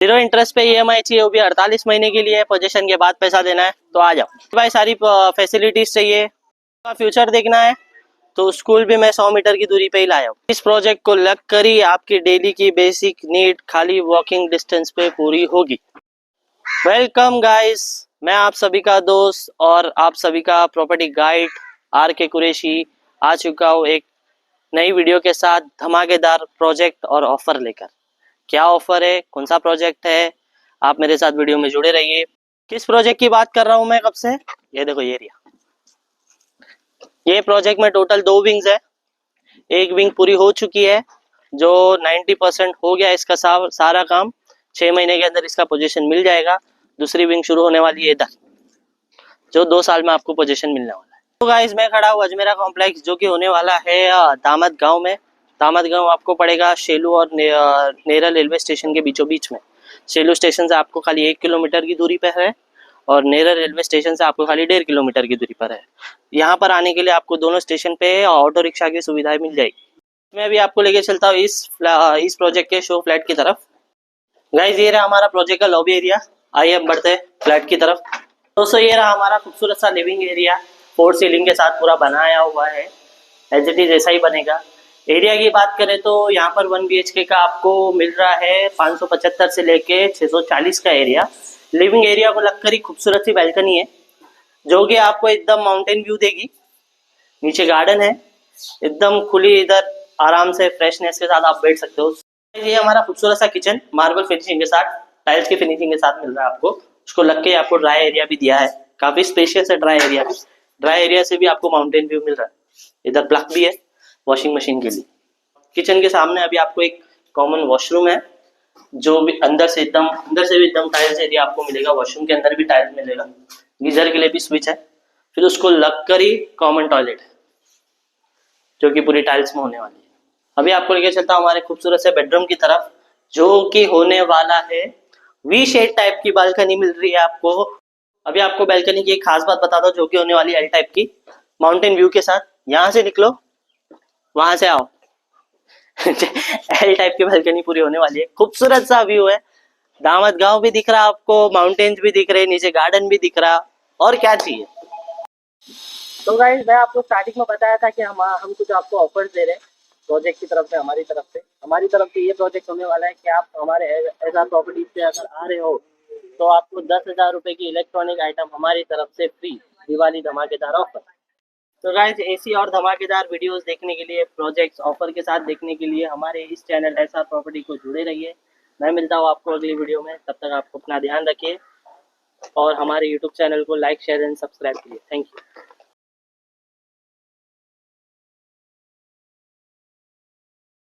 Zero interest पे EMI चाहिए, वो भी 48 महीने के लिए, पोजीशन के बाद पैसा देना है तो आ जाओ भाई। सारी फैसिलिटीज चाहिए, फ्यूचर देखना है तो स्कूल भी मैं 100 मीटर की दूरी पे ही लाया हूँ। इस प्रोजेक्ट को लग कर ही आपकी डेली की बेसिक नीड खाली वॉकिंग डिस्टेंस पे पूरी होगी। वेलकम गाइस, मैं आप सभी का दोस्त और आप सभी का प्रॉपर्टी गाइड आर के कुरैशी आ चुका हूँ एक नई वीडियो के साथ धमाकेदार प्रोजेक्ट और ऑफर लेकर। क्या ऑफर है, कौन सा प्रोजेक्ट है, आप मेरे साथ वीडियो में जुड़े रहिए। किस प्रोजेक्ट की बात कर रहा हूँ मैं कब से, ये देखो ये एरिया। ये प्रोजेक्ट में टोटल 2 विंग्स है। एक विंग पूरी हो चुकी है जो 90% हो गया इसका सारा काम। 6 महीने के अंदर इसका पोजीशन मिल जाएगा। दूसरी विंग शुरू होने वाली है इधर, जो 2 साल में आपको पोजीशन मिलने वाला है। तो गाइस मैं खड़ा हूँ अजमेरा कॉम्प्लेक्स, जो कि होने वाला है दामद गांव में। दामद गांव आपको पड़ेगा शेलू और नेरल रेलवे स्टेशन के बीचों बीच में। शेलू स्टेशन से आपको खाली 1 किलोमीटर की दूरी पर है और नेरल रेलवे स्टेशन से आपको खाली 1.5 किलोमीटर की दूरी पर है। यहाँ पर आने के लिए आपको दोनों स्टेशन पे ऑटो रिक्शा की सुविधाएं मिल जाएगी। मैं अभी आपको लेके चलता हूँ इस प्रोजेक्ट के शो फ्लैट की तरफ। गाइस ये रहा हमारा प्रोजेक्ट का लॉबी एरिया। आइए हम बढ़ते हैं फ्लैट की तरफ। दोस्तों ये रहा हमारा खूबसूरत सा लिविंग एरिया, 4 सीलिंग के साथ पूरा बनाया हुआ है। एज इट इज ऐसा ही बनेगा। एरिया की बात करें तो यहाँ पर 1 BHK का आपको मिल रहा है 575 से लेके 640 का एरिया। लिविंग एरिया को लगकर ही खूबसूरत सी बैल्कनी है, जो कि आपको एकदम माउंटेन व्यू देगी। नीचे गार्डन है, एकदम खुली, इधर आराम से फ्रेशनेस के साथ आप बैठ सकते हो। ये हमारा खूबसूरत सा किचन मार्बल फिनिशिंग के साथ, टाइल्स की फिनिशिंग के साथ मिल रहा है आपको। उसको लग के आपको ड्राई एरिया भी दिया है, काफी स्पेशियस है ड्राई एरिया भी। ड्राई एरिया से भी आपको माउंटेन व्यू मिल रहा है। इधर प्लग भी है वॉशिंग मशीन के लिए। किचन के सामने अभी आपको एक कॉमन वॉशरूम है, जो भी अंदर से भी एकदम टाइल्स एरिया आपको मिलेगा। वॉशरूम के अंदर भी टाइल्स मिलेगा। गीजर के लिए भी स्विच है। फिर उसको लग कर ही कॉमन टॉयलेट है, जो कि पूरी टाइल्स में होने वाली है। अभी आपको लेके चलता हूँ हमारे खूबसूरत से बेडरूम की तरफ, जो कि होने वाला है वी शेड टाइप की बालकनी मिल रही है आपको। अभी आपको बालकनी की एक खास बात बता दो, जो कि होने वाली है एल टाइप की, माउंटेन व्यू के साथ। यहाँ से निकलो, वहां से आओ एल टाइप की बालकनी पूरी होने वाली है। खूबसूरत सा व्यू है, दामद गांव भी दिख रहा आपको, माउंटेन्स भी दिख रहे, नीचे गार्डन भी दिख रहा, और क्या चाहिए। तो गाइस मैं आपको स्टार्टिंग में बताया था कि हम कुछ आपको ऑफर्स दे रहे हैं प्रोजेक्ट की तरफ से। हमारी तरफ से ये प्रोजेक्ट होने वाला है कि आप हमारे एजा प्रॉपर्टीज से अगर आ रहे हो तो आपको 10,000 रुपए की इलेक्ट्रॉनिक आइटम हमारी तरफ से फ्री, दिवाली धमाकेदार ऑफर। तो गाइस ऐसी और धमाकेदार वीडियोस देखने के लिए, प्रोजेक्ट्स ऑफर के साथ देखने के लिए हमारे इस चैनल एसआर प्रॉपर्टी को जुड़े रहिए। मैं मिलता हूँ आपको अगली वीडियो में, तब तक आपको अपना ध्यान रखिए और हमारे यूट्यूब चैनल को लाइक, शेयर एंड सब्सक्राइब कीजिए। Thank you.